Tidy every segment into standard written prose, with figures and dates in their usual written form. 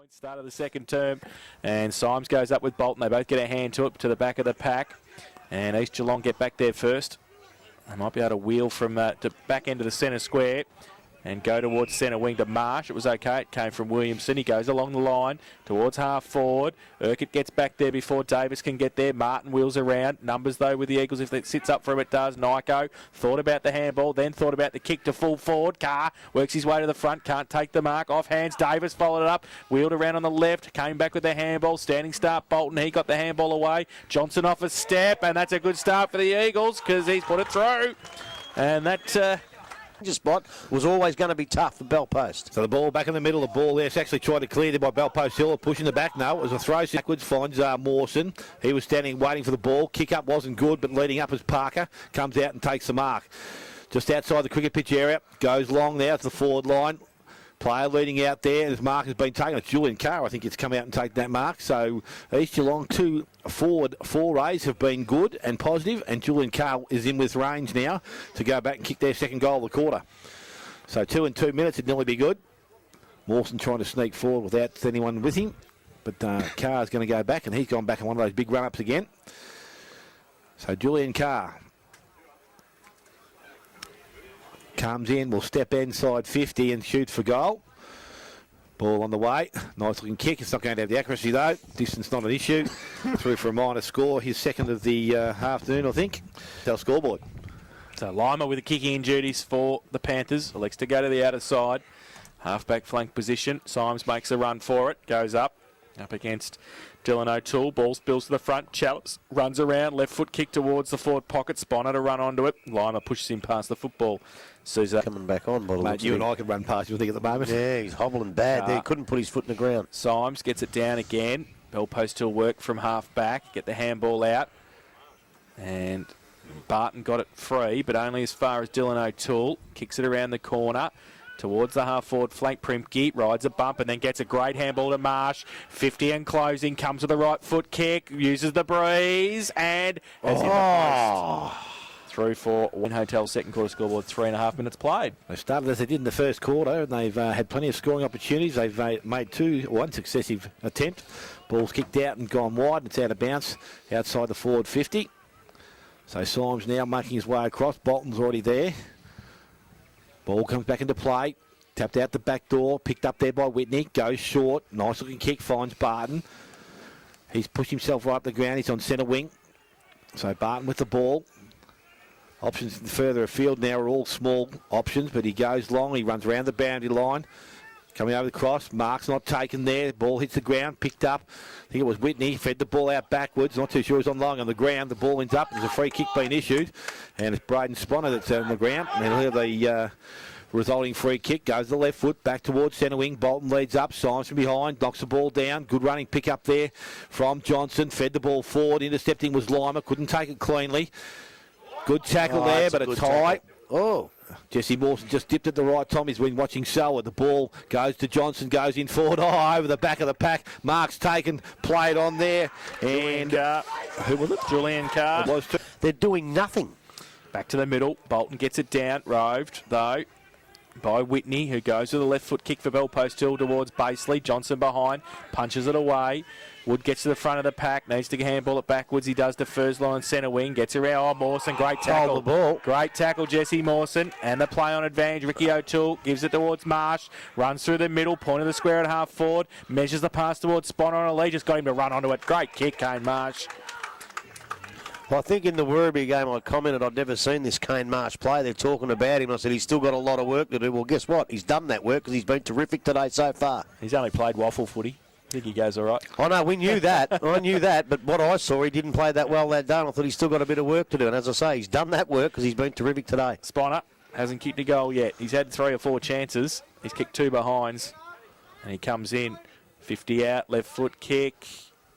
Start of the second term, and Symes goes up with Bolton. They both get a hand to it to the back of the pack, and East Geelong get back there first. They might be able to wheel from to back end of the centre square and go towards centre wing to Marsh. It was okay. It came from Williamson. He goes along the line towards half forward. Urquhart gets back there before Davis can get there. Martin wheels around. Numbers, though, with the Eagles. If it sits up for him, it does. Nyko thought about the handball, then thought about the kick to full forward. Carr works his way to the front. Can't take the mark. Off hands. Davis followed it up. Wheeled around on the left. Came back with the handball. Standing start, Bolton. He got the handball away. Johnson off a step, and that's a good start for the Eagles because he's put it through. And that... spot was always going to be tough for Bell Post. So the ball back in the middle, the ball there. It's actually tried to clear there by Bell Post Hill, pushing the back. No, it was a throw backwards, finds Mawson. He was standing waiting for the ball. Kick up wasn't good, but leading up as Parker comes out and takes the mark. Just outside the cricket pitch area, goes long now to the forward line. Player leading out there, and his mark has been taken. It's Julian Carr, I think, it's come out and taken that mark. So East Geelong 2 forward forays have been good and positive, and Julian Carr is in with range now to go back and kick their second goal of the quarter. So 2 in 2 minutes, it'd nearly be good. Mawson trying to sneak forward without anyone with him, but Carr's going to go back, and he's gone back on one of those big run-ups again. So Julian Carr comes in, will step inside 50 and shoot for goal. Ball on the way. Nice looking kick. It's not going to have the accuracy though. Distance not an issue. Through for a minor score. His second of the afternoon, I think. Our scoreboard. So Lima with the kicking in duties for the Panthers. Elects to go to the outer side. Half-back flank position. Symes makes a run for it. Goes up against Dylan O'Toole. Ball spills to the front. Chalice runs around. Left foot kick towards the forward pocket. Sponner to run onto it. Lima pushes him past the football. Sousa coming back on. Mate, you and I could run past you, I think, at the moment. Yeah, he's hobbling bad there. He couldn't put his foot in the ground. Symes gets it down again. Bell Post Hill work from half-back. Get the handball out. And Barton got it free, but only as far as Dylan O'Toole. Kicks it around the corner. Towards the half-forward flank, Primke rides a bump and then gets a great handball to Marsh. 50 and closing, comes with the right foot kick, uses the breeze, and has hit the post. Through for Win Hotel second quarter scoreboard, 3.5 minutes played. They started as they did in the first quarter, and they've had plenty of scoring opportunities. They've made one successive attempt. Ball's kicked out and gone wide, and it's out of bounds outside the forward 50. So Symes now making his way across. Bolton's already there. Ball comes back into play. Tapped out the back door. Picked up there by Whitney. Goes short. Nice looking kick. Finds Barton. He's pushed himself right up the ground. He's on centre wing. So Barton with the ball. Options further afield now are all small options, but he goes long. He runs around the boundary line. Coming over the cross. Mark's not taken there. Ball hits the ground. Picked up. I think it was Whitney. Fed the ball out backwards. Not too sure he's on long on the ground. The ball ends up. There's a free kick being issued. And it's Braden Sponner that's on the ground. And he'll hear the resulting free kick. Goes to the left foot. Back towards centre wing. Bolton leads up. Symes from behind. Knocks the ball down. Good running pick up there from Johnson. Fed the ball forward. Intercepting was Lima. Couldn't take it cleanly. Good tackle there, but a tie. Oh. Jesse Mawson just dipped at the right time. He's been watching Selwood. The ball goes to Johnson, goes in forward. Oh, over the back of the pack. Mark's taken, played on there. And who was it? Julian Carr. They're doing nothing. Back to the middle. Bolton gets it down. Roved, though, by Whitney, who goes to the left foot kick for Bell Post Hill towards Baseley. Johnson behind. Punches it away. Wood gets to the front of the pack, needs to handball it backwards. He does to Furslow on centre wing, gets around. Oh, Mawson, great tackle. The ball. Great tackle, Jesse Mawson. And the play on advantage. Ricky O'Toole gives it towards Marsh, runs through the middle, point of the square at half forward, measures the pass towards Sponner on a lead, just got him to run onto it. Great kick, Kane Marsh. Well, I think in the Werribee game I commented I'd never seen this Kane Marsh play. They're talking about him. I said he's still got a lot of work to do. Well, guess what? He's done that work because he's been terrific today so far. He's only played waffle footy. I think he goes all right. I know, we knew that. I knew that, but what I saw, he didn't play that well that day. I thought he's still got a bit of work to do. And as I say, he's done that work because he's been terrific today. Sponner hasn't kicked a goal yet. He's had 3 or 4 chances. He's kicked 2 behinds. And he comes in. 50 out, left foot kick.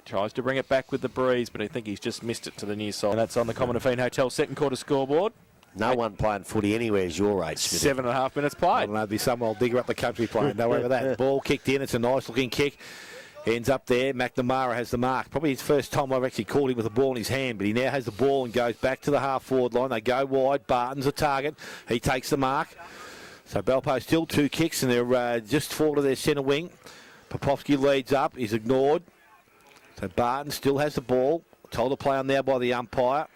Tries to bring it back with the breeze, but I think he's just missed it to the near side. And that's on the Commonwealth Hotel second quarter scoreboard. No one playing footy anywhere is your age, Smithy. 7.5 minutes played. I don't know, there'll be some old digger up the country playing. Don't worry about that. Ball kicked in. It's a nice looking kick. Ends up there. McNamara has the mark. Probably his first time I've actually caught him with the ball in his hand, but he now has the ball and goes back to the half-forward line. They go wide. Barton's a target. He takes the mark. So Bell Post still 2 kicks, and they're just forward of their centre wing. Popovsky leads up. He's ignored. So Barton still has the ball. Told to play on there by the umpire.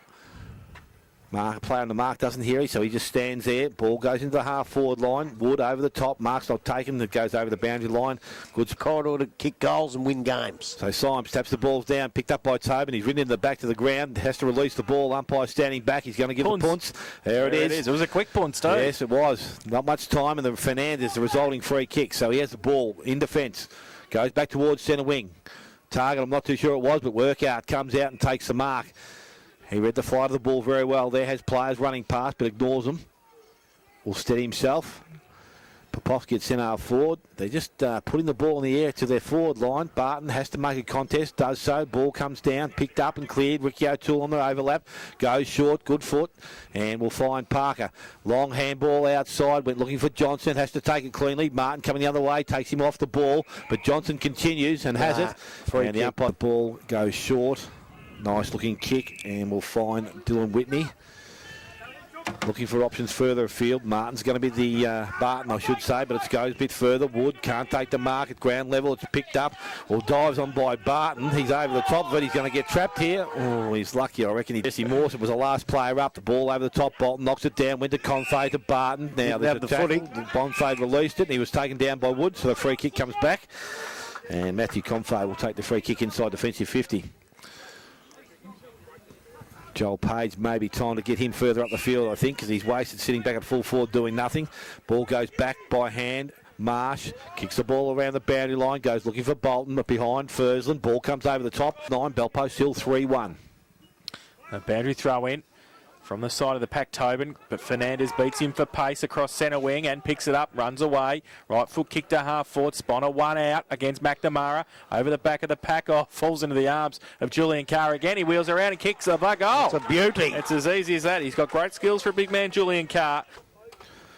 Play on the mark doesn't hear it, so he just stands there. Ball goes into the half-forward line. Wood over the top. Mark's not taken. It goes over the boundary line. Good corridor to kick goals and win games. So Symes taps the balls down. Picked up by Tobin. He's ridden in the back to the ground. Has to release the ball. Umpire standing back. He's going to give a punts. There it is. It was a quick punts, too. Yes, it was. Not much time. And the Fernandez, the resulting free kick. So he has the ball in defence. Goes back towards centre wing. Target, I'm not too sure it was, but Workout comes out and takes the mark. He read the flight of the ball very well there. Has players running past, but ignores them. Will steady himself. Popovsky gets sent half forward. They're just putting the ball in the air to their forward line. Barton has to make a contest. Does so. Ball comes down. Picked up and cleared. Ricky O'Toole on the overlap. Goes short. Good foot. And we'll find Parker. Long handball outside. Went looking for Johnson. Has to take it cleanly. Martin coming the other way. Takes him off the ball. But Johnson continues and has it. And the umpire ball goes short. Nice looking kick, and we'll find Dylan Whitney. Looking for options further afield. Martin's going to be the Barton, I should say, but it goes a bit further. Wood can't take the mark at ground level. It's picked up. Well, dives on by Barton. He's over the top of it. He's going to get trapped here. Oh, he's lucky, I reckon. Jesse Morse was the last player up. The ball over the top. Bolton knocks it down. Went to Confade to Barton. Now there's the footing. Confade released it, and he was taken down by Wood, so the free kick comes back. And Matthew Confade will take the free kick inside defensive 50. Joel Page, maybe time to get him further up the field, I think, because he's wasted sitting back at full forward doing nothing. Ball goes back by hand. Marsh kicks the ball around the boundary line, goes looking for Bolton, but behind Fursland. Ball comes over the top. 9, Belpo still 3-1. A boundary throw in from the side of the pack, Tobin, but Fernandez beats him for pace across centre wing and picks it up, runs away. Right foot kick to half forward. Sponner one out against McNamara. Over the back of the pack, falls into the arms of Julian Carr again. He wheels around and kicks a goal. It's a beauty. It's as easy as that. He's got great skills for a big man, Julian Carr.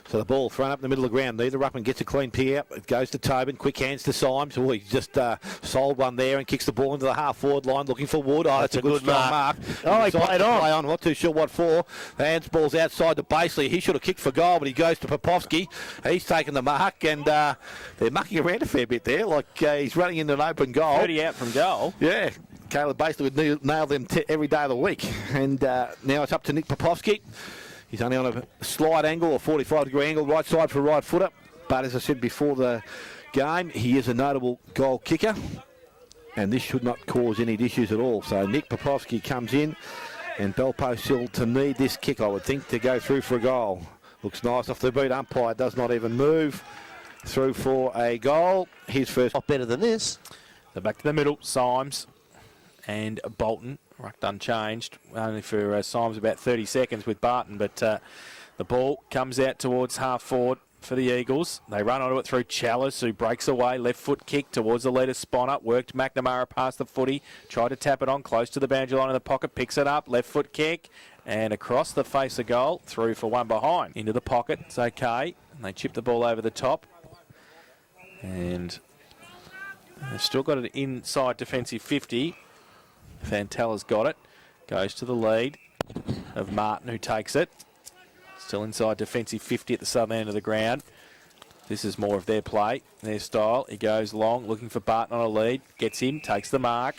So the ball thrown up in the middle of the ground. Neither ruckman gets a clean pick out. It goes to Tobin. Quick hands to Symes. Oh, he's just sold one there and kicks the ball into the half-forward line looking for Wood. Oh, that's a good mark. Oh, he played on. I'm not too sure what for. The handsball's outside to Baseley. He should have kicked for goal, but he goes to Popovsky. He's taken the mark, and they're mucking around a fair bit there. Like he's running into an open goal. 30 out from goal. Yeah. Caleb Baseley would nail them every day of the week. And now it's up to Nick Popovsky. He's only on a slight angle, a 45-degree angle, right side for right footer. But as I said before the game, he is a notable goal kicker. And this should not cause any issues at all. So Nick Popovsky comes in, and Belpo still to need this kick, I would think, to go through for a goal. Looks nice off the beat. Umpire does not even move. Through for a goal. His first. Not better than this. So back to the middle, Symes and Bolton. Rucked unchanged, only for Symes about 30 seconds with Barton, but the ball comes out towards half forward for the Eagles. They run onto it through Chalice, who breaks away, left foot kick towards the leader Sponner, worked McNamara past the footy, tried to tap it on, close to the boundary line of the pocket, picks it up, left foot kick, and across the face of goal, through for one behind. Into the pocket, it's okay, and they chip the ball over the top, and they've still got it inside defensive 50. Fantella's got it. Goes to the lead of Martin, who takes it. Still inside defensive 50 at the southern end of the ground. This is more of their play, their style. He goes long, looking for Barton on a lead. Gets him, takes the mark.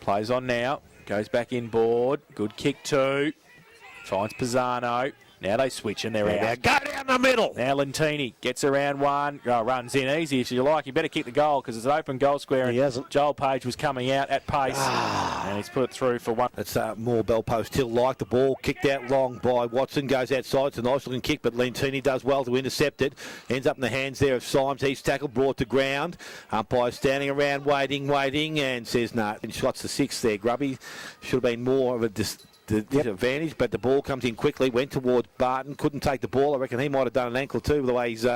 Plays on now. Goes back inboard. Good kick too. Finds Pisano. Now they switch and they're out. Go down the middle. Now Lentini gets around one, runs in easy if you like. You better kick the goal because it's an open goal square. And he hasn't. Joel Page was coming out at pace and he's put it through for one. It's more Belpo still like the ball. Kicked out long by Watson. Goes outside. It's a nice looking kick, but Lentini does well to intercept it. Ends up in the hands there of Symes. He's tackled, brought to ground. Umpire standing around waiting, and says no. And shots the 6 there, Grubby. Should have been more of a advantage, but the ball comes in quickly, went towards Barton, couldn't take the ball. I reckon he might have done an ankle too, the way he's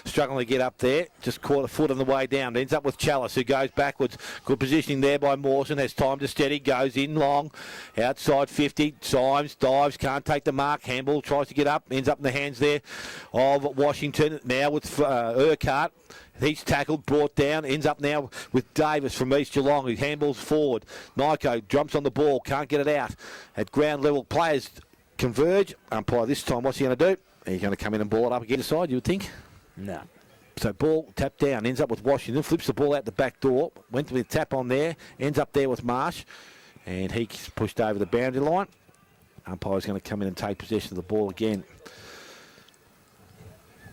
struggling to get up there. Just caught a foot on the way down. Ends up with Chalice, who goes backwards. Good positioning there by Mawson, has time to steady, goes in long, outside 50. Symes dives, can't take the mark. Handball tries to get up, ends up in the hands there of Washington. Now with Urquhart. He's tackled, brought down, ends up now with Davis from East Geelong, who handballs forward. Nyko jumps on the ball, can't get it out. At ground level, players converge. Umpire this time, what's he going to do? He's going to come in and ball it up again. Side, you would think? No. So ball tapped down, ends up with Washington, flips the ball out the back door, went with a tap on there, ends up there with Marsh, and he's pushed over the boundary line. Umpire's going to come in and take possession of the ball again.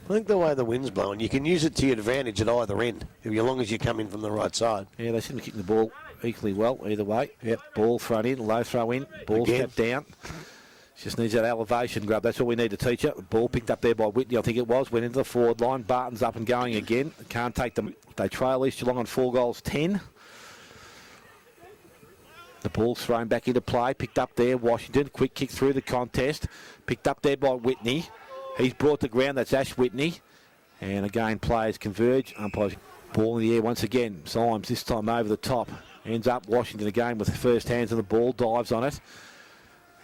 I think the way the wind's blowing, you can use it to your advantage at either end, as long as you come in from the right side. Yeah, they seem to be kicking the ball equally well either way. Yep, ball thrown in, low throw in, ball tapped down. Just needs that elevation grab. That's all we need to teach it. Ball picked up there by Whitney, I think it was. Went into the forward line. Barton's up and going again. Can't take them. They trail East Geelong on 4 goals, 10. The ball's thrown back into play. Picked up there. Washington. Quick kick through the contest. Picked up there by Whitney. He's brought to ground. That's Ash Whitney. And again, players converge. Umpires ball in the air once again. Symes this time over the top. Ends up Washington again with the first hands on the ball. Dives on it.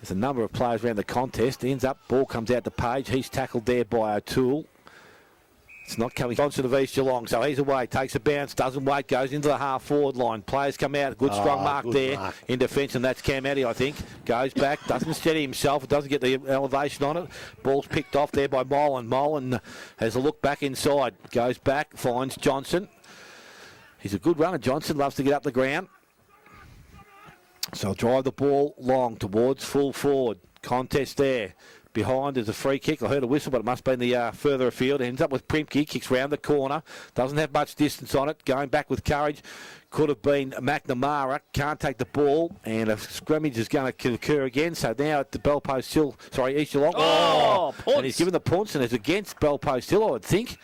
There's a number of players around the contest. Ends up, ball comes out to Page. He's tackled there by O'Toole. It's not coming. Johnson of East Geelong, so he's away. Takes a bounce, doesn't wait, goes into the half-forward line. Players come out. Good strong mark there in defence, and that's Cam Addy, I think. Goes back, doesn't steady himself. Doesn't get the elevation on it. Ball's picked off there by Molan. Molan has a look back inside. Goes back, finds Johnson. He's a good runner, Johnson. Loves to get up the ground. So I'll drive the ball long towards full forward. Contest there. Behind is a free kick. I heard a whistle, but it must be in the further afield. Ends up with Primke. Kicks round the corner. Doesn't have much distance on it. Going back with courage. Could have been McNamara. Can't take the ball. And a scrimmage is going to occur again. So now at the Bell Post Hill. Sorry, East Geelong. And he's given the punts, and it's against Bell Post Hill, I would think.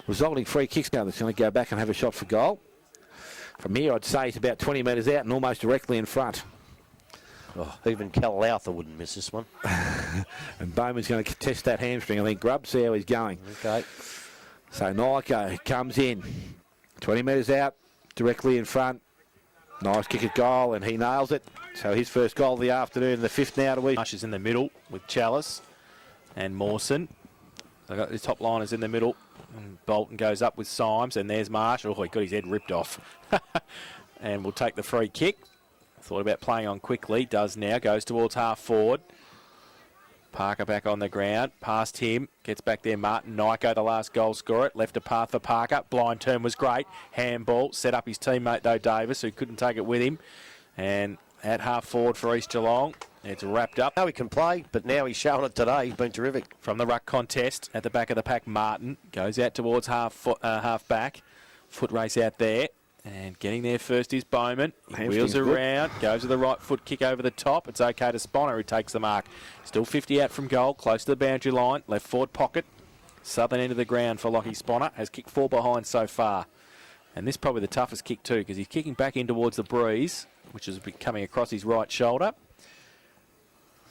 Resulting free kicks now. That's going to go back and have a shot for goal. From here, I'd say it's about 20 metres out and almost directly in front. Oh, even Cal Lowther wouldn't miss this one. And Bowman's going to test that hamstring, I think. Grubb, see how he's going. Okay. So Nyko comes in. 20 metres out, directly in front. Nice kick at goal, and he nails it. So his first goal of the afternoon, the 5th now to Marsh is in the middle with Chalice and Mawson. They've got the top liners in the middle. And Bolton goes up with Symes, and there's Marsh. Oh, he got his head ripped off. And we'll take the free kick. Thought about playing on quickly. Does now. Goes towards half forward. Parker back on the ground. Past him. Gets back there. Martin Nyko, the last goal scorer. Left a path for Parker. Blind turn was great. Handball. Set up his teammate, though, Davis, who couldn't take it with him. And at half forward for East Geelong. It's wrapped up. Now he can play, but now he's showing it today. He's been terrific. From the ruck contest, at the back of the pack, Martin goes out towards half back. Foot race out there. And getting there first is Bowman. He wheels around, goes with the right foot kick over the top. It's okay to Sponner, who takes the mark. Still 50 out from goal, close to the boundary line. Left forward pocket. Southern end of the ground for Lockie Sponner. Has kicked 4 behind so far. And this is probably the toughest kick too, because he's kicking back in towards the breeze, which is coming across his right shoulder.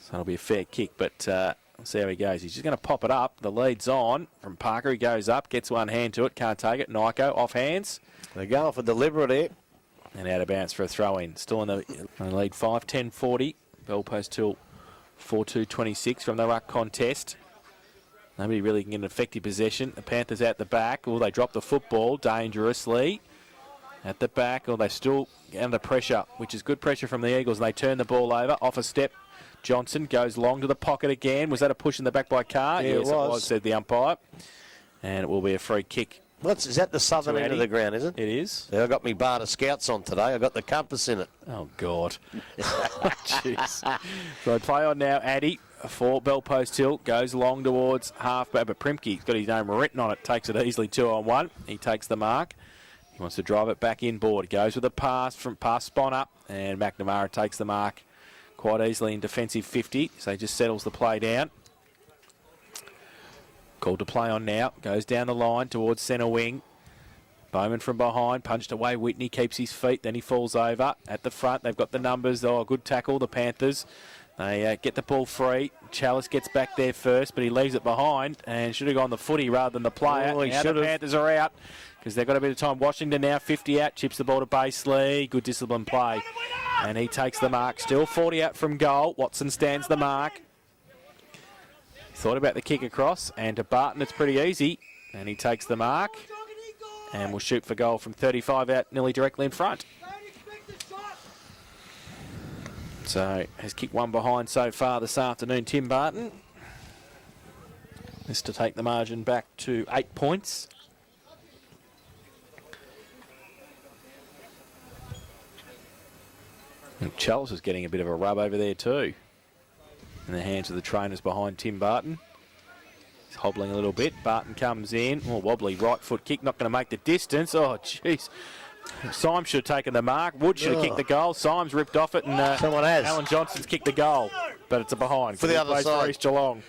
So it'll be a fair kick, but we'll see how he goes. He's just going to pop it up. The lead's on from Parker. He goes up, gets one hand to it, can't take it. Nyko off hands. They're going for deliberate here. And out of bounds for a throw-in. Still in the lead 5-10-40. Bell Post till 4-2-26 from the ruck contest. Nobody really can get an effective possession. The Panthers out the back. Oh, they drop the football dangerously. At the back. Oh, they're still under pressure, which is good pressure from the Eagles. And they turn the ball over. Off a step. Johnson goes long to the pocket again. Was that a push in the back by Carr? Yeah, yes, it was, said the umpire. And it will be a free kick. Is that the southern end of the ground, is it? It is. Yeah, I got me Barter Scouts on today. I got the compass in it. Oh, God. Jeez. So play on now, Addy for Bell Post Hill. Goes long towards half back, but Primke's got his name written on it. Takes it easily 2-on-1. He takes the mark. He wants to drive it back inboard. Goes with a pass from past Sponner, and McNamara takes the mark quite easily in defensive 50. So he just settles the play down. Called to play on now. Goes down the line towards centre wing. Bowman from behind. Punched away. Whitney keeps his feet. Then he falls over. At the front, they've got the numbers. Oh, a good tackle, the Panthers. They get the ball free. Chalice gets back there first, but he leaves it behind and should have gone the footy rather than the player. Oh, now the Panthers are out because they've got a bit of time. Washington now 50 out. Chips the ball to Baseley. Good disciplined play. And he takes the mark. Still 40 out from goal. Watson stands the mark. Thought about the kick across, and to Barton it's pretty easy, and he takes the mark and will shoot for goal from 35 out, nearly directly in front. So has kicked one behind so far this afternoon, Tim Barton. This to take the margin back to 8 points. And Chelsea is getting a bit of a rub over there too. In the hands of the trainers behind Tim Barton. He's hobbling a little bit. Barton comes in. Oh, wobbly right foot kick. Not going to make the distance. Oh, jeez. Symes should have taken the mark. Wood should have kicked the goal. Symes ripped off it, and someone has. Alan Johnson's kicked the goal, but it's a behind for the other side. For East Geelong.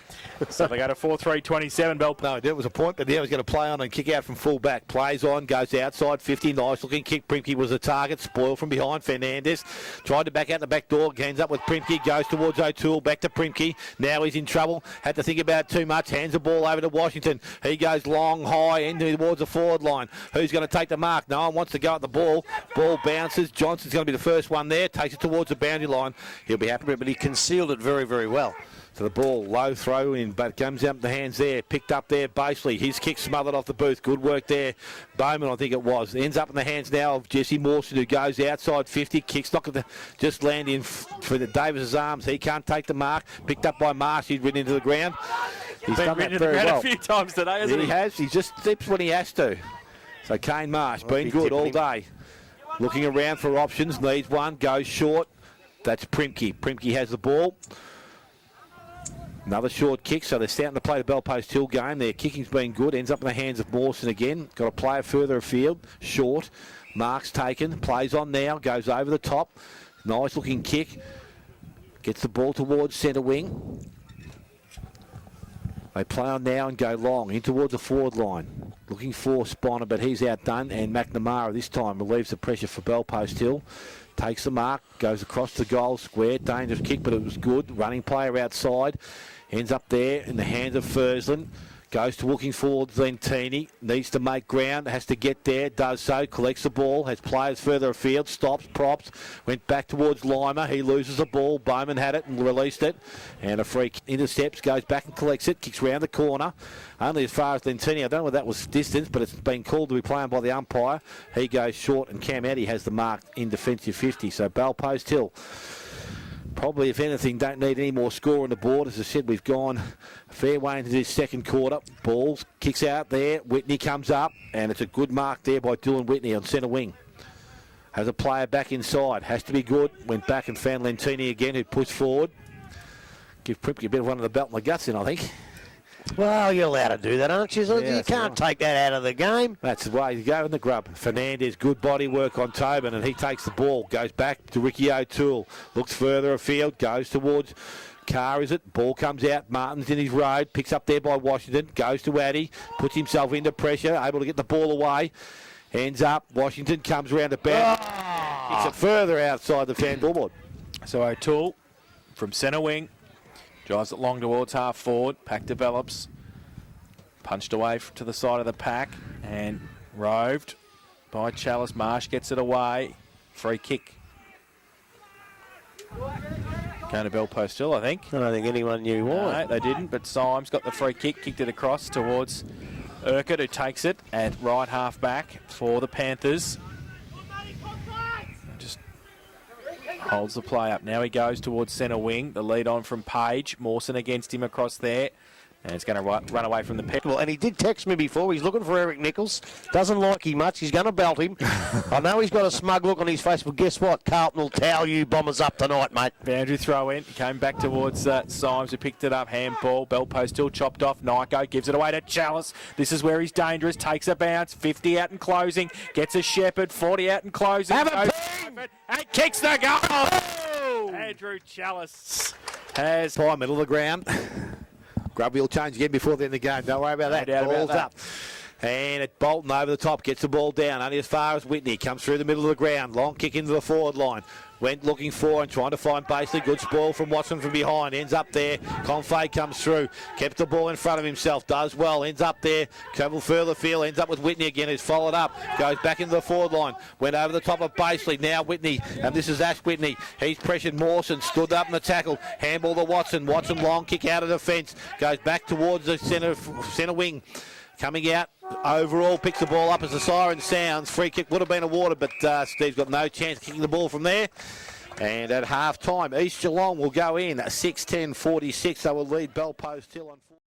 So they go to 4-3-27. Bell. No, there was a point, but there was going to play on and kick out from full back. Plays on, goes outside, 50, nice looking kick. Primke was a target, spoiled from behind. Fernandez tried to back out the back door, ends up with Primke, goes towards O'Toole, back to Primke. Now he's in trouble, had to think about it too much, hands the ball over to Washington. He goes long, high, into towards the forward line. Who's going to take the mark? No one wants to go at the ball. Ball bounces, Johnson's going to be the first one there, takes it towards the boundary line. He'll be happy, but he concealed it very, very well. So the ball, low throw in, but it comes out the hands there. Picked up there, Baseley. His kick smothered off the booth. Good work there. Bowman, I think it was. Ends up in the hands now of Jesse Mawson, who goes outside 50. Kicks not going to just land in for the Davis's arms. He can't take the mark. Picked up by Marsh. He's ridden into the ground. He's done that very well. A few times today, hasn't he? He has. He just steps when he has to. So Kane Marsh, been good all day. Looking around for options. Needs one. Goes short. That's Primke. Primke has the ball. Another short kick, so they're starting to play the Bell Post Hill game. Their kicking's been good. Ends up in the hands of Mawson again. Got to play it further afield. Short. Mark's taken. Plays on now. Goes over the top. Nice looking kick. Gets the ball towards centre wing. They play on now and go long. In towards the forward line. Looking for Spiner, but he's outdone. And McNamara this time relieves the pressure for Bell Post Hill. Takes the mark, goes across the goal square. Dangerous kick, but it was good. Running player outside. Ends up there in the hands of Fursland. Goes to looking forward, Lentini. Needs to make ground, has to get there, does so. Collects the ball, has players further afield. Stops, props. Went back towards Lima. He loses the ball. Bowman had it and released it. And a free intercepts, goes back and collects it. Kicks round the corner. Only as far as Lentini. I don't know whether that was distance, but it's been called to be playing by the umpire. He goes short, and Cam Eddy has the mark in defensive 50. So Bell Post Hill probably, if anything, don't need any more score on the board. As I said, we've gone a fair way into this second quarter. Balls, kicks out there. Whitney comes up, and it's a good mark there by Dylan Whitney on centre wing. Has a player back inside. Has to be good. Went back and found Lentini again, who pushed forward. Give Primke a bit of one of the belt in the guts in, I think. Well, you're allowed to do that, aren't you? Yeah, you can't take that out of the game. That's the way to go in the grub. Fernandez, good body work on Tobin, and he takes the ball. Goes back to Ricky O'Toole. Looks further afield. Goes towards Carr, is it? Ball comes out. Martin's in his road. Picks up there by Washington. Goes to Addy. Puts himself into pressure. Able to get the ball away. Ends up. Washington comes around the back. Kicks it further outside the fan billboard. So O'Toole from centre wing. Drives it long towards half forward. Pack develops. Punched away to the side of the pack. And roved by Chalice. Marsh gets it away. Free kick. Going to Bell Post Hill, I think. I don't think anyone knew why. No, they didn't. But Symes got the free kick. Kicked it across towards Urquhart, who takes it at right half back for the Panthers. Holds the play up. Now he goes towards centre wing. The lead on from Page. Mawson against him across there. And it's going to run away from the pit. Well, and he did text me before. He's looking for Eric Nichols. Doesn't like him much. He's going to belt him. I know he's got a smug look on his face, but guess what? Carlton will towel you Bombers up tonight, mate. Boundary throw in. Came back towards Symes, who picked it up. Handball. Bell Post still chopped off. Nyko gives it away to Chalice. This is where he's dangerous. Takes a bounce. 50 out and closing. Gets a Shepherd. 40 out and closing. Have a ping! And kicks the goal. Oh! Andrew Chalice has... By middle of the ground. Grubby will change again before the end of the game. Don't worry about that. Ball's up. And it's Bolton over the top. Gets the ball down. Only as far as Whitney. Comes through the middle of the ground. Long kick into the forward line. Went looking for and trying to find Baseley. Good spoil from Watson from behind. Ends up there. Confay comes through. Kept the ball in front of himself. Does well. Ends up there. Travel further field. Ends up with Whitney again, who's followed up. Goes back into the forward line. Went over the top of Baseley. Now Whitney. And this is Ash Whitney. He's pressured Mawson. Stood up in the tackle. Handball to Watson. Watson long kick out of the fence. Goes back towards the centre wing. Coming out, overall, picks the ball up as the siren sounds. Free kick would have been awarded, but Steve's got no chance kicking the ball from there. And at half time, East Geelong will go in 6-10-46. They will lead Bell Post Hill on